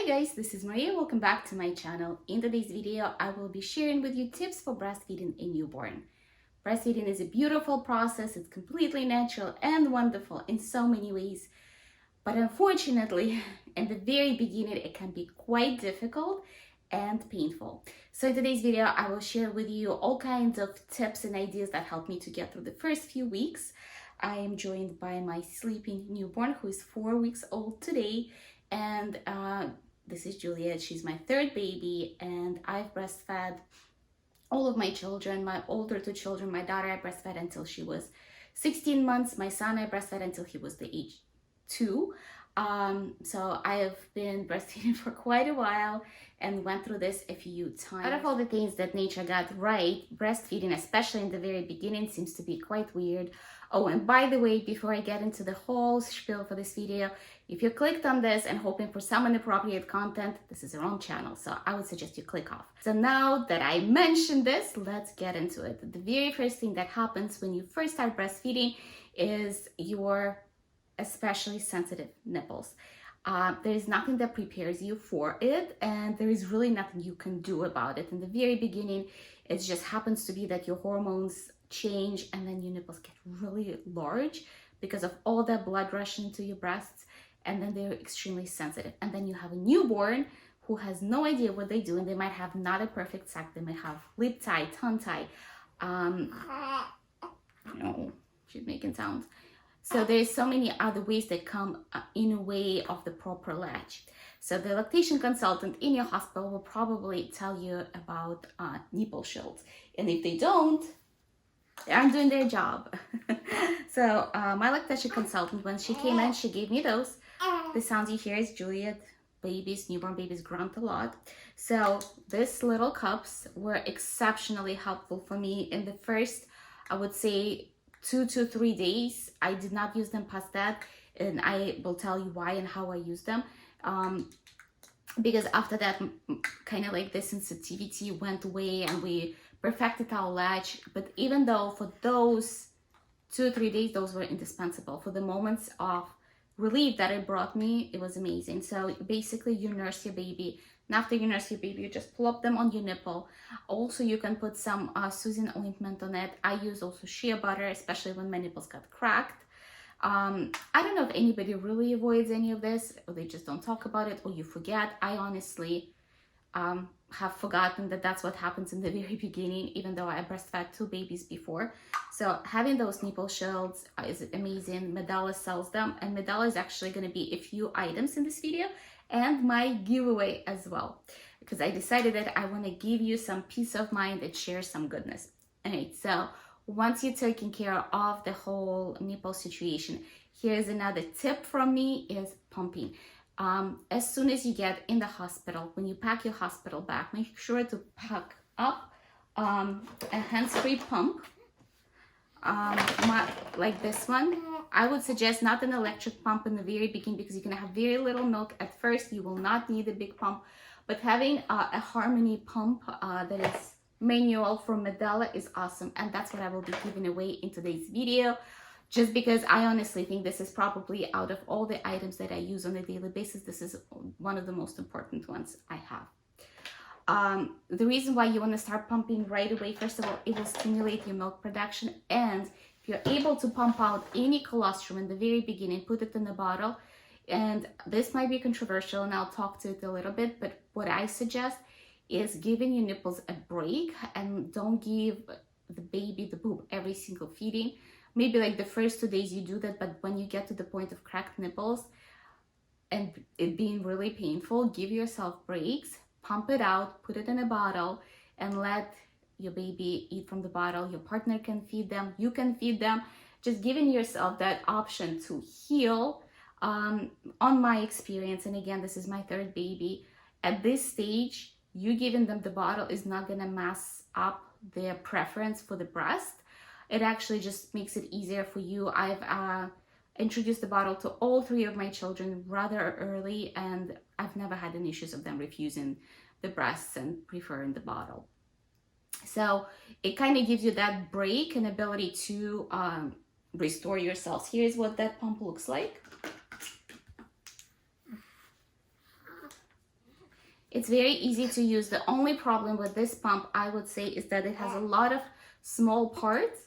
Hi guys, this is Maria. Welcome back to my channel. In today's video, I will be sharing with you tips for breastfeeding a newborn. Breastfeeding is a beautiful process. It's completely natural and wonderful in so many ways. But unfortunately, in the very beginning, it can be quite difficult and painful. So in today's video, I will share with you all kinds of tips and ideas that help me to get through the first few weeks. I am joined by my sleeping newborn who is 4 weeks old today. And this is Juliet. She's my third baby, and I've breastfed all of my children. My older two children, my daughter I breastfed until she was 16 months. My son I breastfed until he was the age 2. So I have been breastfeeding for quite a while and went through this a few times. Out of all the things that nature got right, breastfeeding, especially in the very beginning, seems to be quite weird. Oh, and by the way, before I get into the whole spiel for this video, if you clicked on this and hoping for some inappropriate content, this is your own channel, so I would suggest you click off. So now that I mentioned this, let's get into it. The very first thing that happens when you first start breastfeeding is your especially sensitive nipples. There is nothing that prepares you for it, and there is really nothing you can do about it. In the very beginning, it just happens to be that your hormones change and then your nipples get really large because of all that blood rushing to your breasts, and then they're extremely sensitive. And then you have a newborn who has no idea what they do, and they might have not a perfect sac. They might have lip tie, tongue tie. No, she's making sounds. So there's so many other ways that come in a way of the proper latch. So the lactation consultant in your hospital will probably tell you about nipple shields. And if they don't, they aren't doing their job. So my lactation consultant, when she came in, she gave me those. The sounds you hear is Juliet babies, newborn babies grunt a lot. So these little cups were exceptionally helpful for me in the first, I would say, 2 to 3 days. I did not use them past that, and I will tell you why and how I use them. Because after that, kind of like the sensitivity went away and we perfected our latch. But even though for those 2 or 3 days, those were indispensable. For the moments of relief that it brought me, it was amazing. So basically you nurse your baby, and after you nurse your baby, you just plop them on your nipple. Also, you can put some soothing ointment on it. I use also shea butter, especially when my nipples got cracked. I don't know if anybody really avoids any of this, or they just don't talk about it, or you forget. I honestly have forgotten that that's what happens in the very beginning, even though I breastfed 2 babies before. So having those nipple shields is amazing. Medela sells them, and Medela is actually going to be a few items in this video and my giveaway as well, because I decided that I want to give you some peace of mind and share some goodness. Alright, so once you're taking care of the whole nipple situation, here's another tip from me is pumping. As soon as you get in the hospital, when you pack your hospital bag, make sure to pack up a hands-free pump, like this one. I would suggest not an electric pump in the very beginning because you're gonna have very little milk at first. You will not need a big pump, but having a Harmony pump that is manual from Medela is awesome, and that's what I will be giving away in today's video, just because I honestly think this is probably, out of all the items that I use on a daily basis, this is one of the most important ones I have. The reason why you want to start pumping right away, first of all, it will stimulate your milk production, and if you're able to pump out any colostrum in the very beginning, put it in a bottle. And this might be controversial, and I'll talk to it a little bit, but what I suggest is giving your nipples a break, and don't give the baby the boob every single feeding. Maybe like the first 2 days you do that, but when you get to the point of cracked nipples and it being really painful, give yourself breaks, pump it out, put it in a bottle, and let your baby eat from the bottle. Your partner can feed them, you can feed them. Just giving yourself that option to heal. On my experience, and again, this is my 3rd baby, at this stage, you giving them the bottle is not gonna mess up their preference for the breast. It actually just makes it easier for you. I've introduced the bottle to all 3 of my children rather early, and I've never had any issues of them refusing the breasts and preferring the bottle. So it kind of gives you that break and ability to restore yourselves. Here's what that pump looks like. It's very easy to use. The only problem with this pump, I would say, is that it has a lot of small parts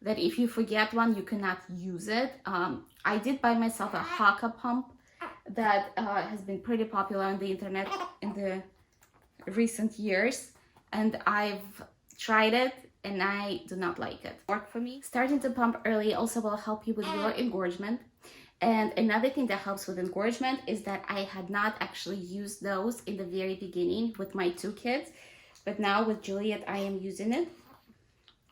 that if you forget one, you cannot use it. I did buy myself a Haka pump that has been pretty popular on the internet in the recent years, and I've tried it and I do not like it. Work for me. Starting to pump early also will help you with your engorgement. And another thing that helps with engorgement is that I had not actually used those in the very beginning with my 2 kids, but now with Juliet I am using it,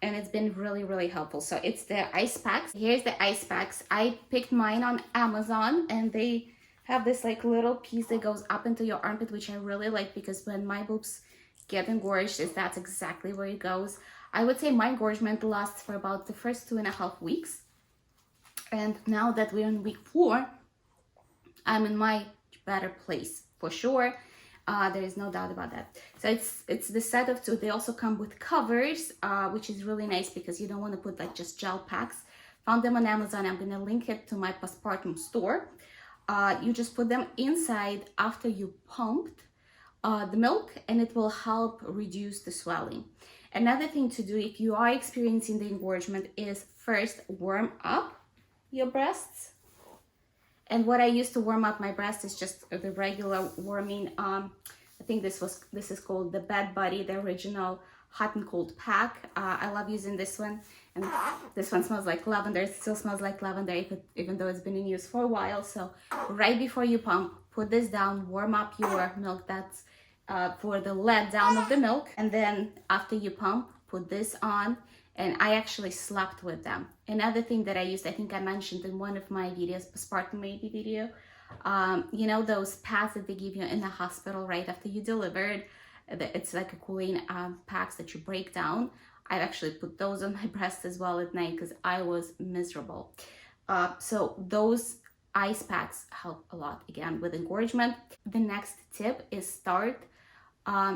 and it's been really, really helpful. So it's the ice packs. Here's the ice packs. I picked mine on Amazon, and they have this like little piece that goes up into your armpit, which I really like, because when my boobs get engorged, that's exactly where it goes. I would say my engorgement lasts for about the first 2.5 weeks. And now that we're in week 4, I'm in my better place for sure. There is no doubt about that. So it's the set of 2. They also come with covers, which is really nice because you don't want to put like just gel packs. Found them on Amazon. I'm gonna link it to my postpartum store. You just put them inside after you pumped the milk, and it will help reduce the swelling. Another thing to do if you are experiencing the engorgement is first warm up your breasts. And what I use to warm up my breast is just the regular warming. I think this is called the Bed Buddy, the original hot and cold pack. I love using this one, and this one smells like lavender. It still smells like lavender even though it's been in use for a while. So right before you pump, put this down, warm up your milk. That's for the let down of the milk. And then after you pump, put this on. And I actually slept with them. Another thing that I used, I think I mentioned in one of my videos, postpartum maybe video, you know those pads that they give you in the hospital right after you delivered? It's like a cooling packs that you break down. I've actually put those on my breast as well at night because I was miserable. So those ice packs help a lot, again, with engorgement. The next tip is start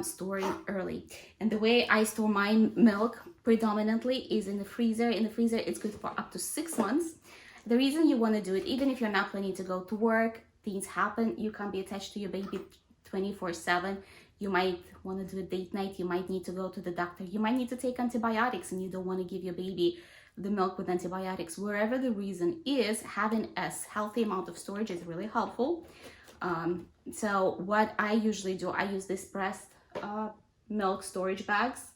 storing early. And the way I store my milk predominantly is in the freezer. In the freezer, it's good for up to 6 months. The reason you want to do it, even if you're not planning to go to work, things happen, you can't be attached to your baby 24/7. You might want to do a date night, you might need to go to the doctor, you might need to take antibiotics, and you don't want to give your baby the milk with antibiotics. Wherever the reason is, having a healthy amount of storage is really helpful. So what I usually do, I use this breast milk storage bags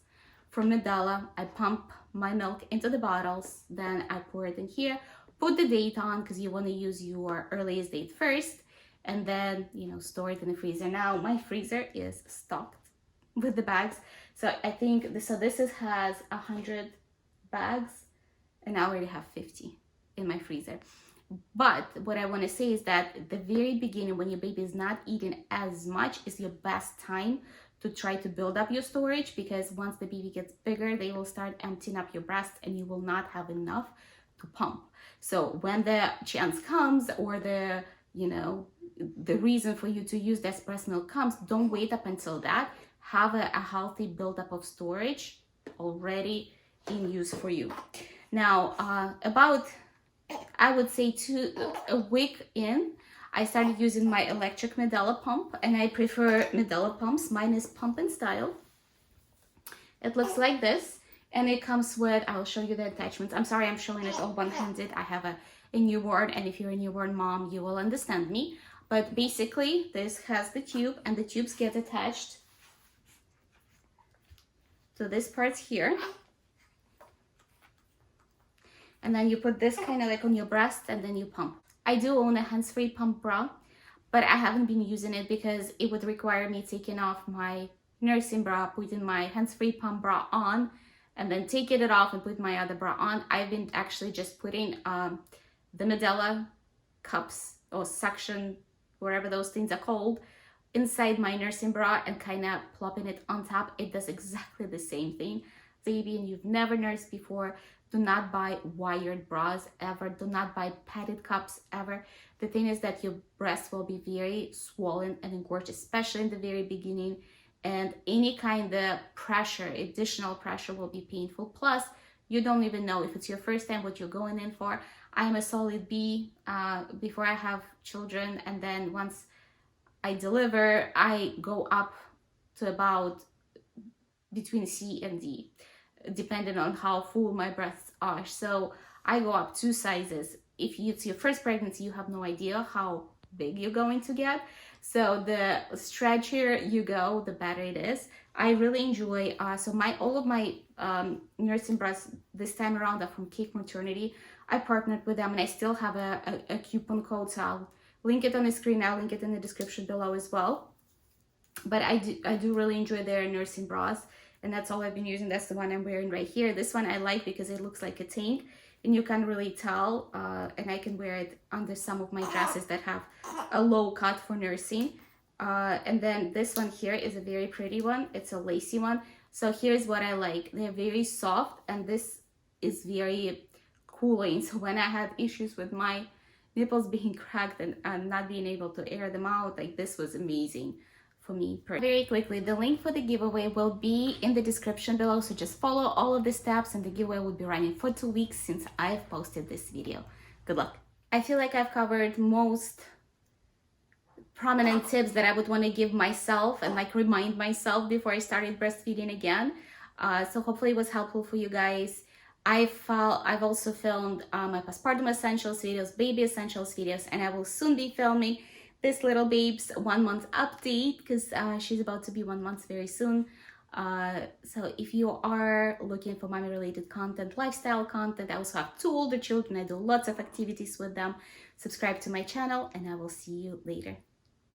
from Medela. I pump my milk into the bottles, then I pour it in here, put the date on because you want to use your earliest date first, and then, you know, store it in the freezer. Now my freezer is stocked with the bags, so I think this has 100 bags, and I already have 50 in my freezer. But what I want to say is that at the very beginning, when your baby is not eating as much, is your best time to try to build up your storage, because once the baby gets bigger, they will start emptying up your breast and you will not have enough to pump. So when the chance comes, or the, you know, the reason for you to use this breast milk comes, don't wait up until that. Have a healthy buildup of storage already in use for you. Now, about, I would say a week in, I started using my electric Medela pump, and I prefer Medela pumps. Mine is pump and style. It looks like this, and it comes with, I'll show you the attachments. I'm sorry I'm showing it all one-handed. I have a newborn, and if you're a newborn mom, you will understand me. But basically, this has the tube, and the tubes get attached to this part here. And then you put this kind of like on your breast, and then you pump. I do own a hands-free pump bra, but I haven't been using it because it would require me taking off my nursing bra, putting my hands-free pump bra on, and then taking it off and put my other bra on. I've been actually just putting the Medela cups or suction, whatever those things are called, inside my nursing bra and kind of plopping it on top. It does exactly the same thing. Baby, and you've never nursed before, do not buy wired bras ever. Do not buy padded cups ever. The thing is that your breast will be very swollen and engorged, especially in the very beginning. And any kind of pressure, additional pressure, will be painful. Plus, you don't even know if it's your first time what you're going in for. I'm a solid B before I have children, and then once I deliver, I go up to about between C and D, depending on how full my breasts are. So I go up 2 sizes. If it's your first pregnancy, you have no idea how big you're going to get. So the stretchier you go, the better it is. I really enjoy, so all of my nursing breasts this time around are from Cake Maternity. I partnered with them and I still have a coupon code, so I'll link it on the screen. I'll link it in the description below as well. But I do really enjoy their nursing bras, and that's all I've been using. That's the one I'm wearing right here. This one I like because it looks like a tank and you can really tell, and I can wear it under some of my dresses that have a low cut for nursing. And then this one here is a very pretty one. It's a lacy one. So here's what I like. They're very soft, and this is very cooling. So when I had issues with my nipples being cracked and not being able to air them out, like, this was amazing for me. Very quickly, the link for the giveaway will be in the description below, so just follow all of the steps and the giveaway will be running for 2 weeks since I've posted this video. Good luck. I feel like I've covered most prominent tips that I would want to give myself and like remind myself before I started breastfeeding again. So hopefully it was helpful for you guys. I've also filmed my postpartum essentials videos, baby essentials videos, and I will soon be filming this little babe's 1 month update because she's about to be 1 month very soon. So if you are looking for mommy related content, lifestyle content, I also have 2 older children. I do lots of activities with them. Subscribe to my channel and I will see you later.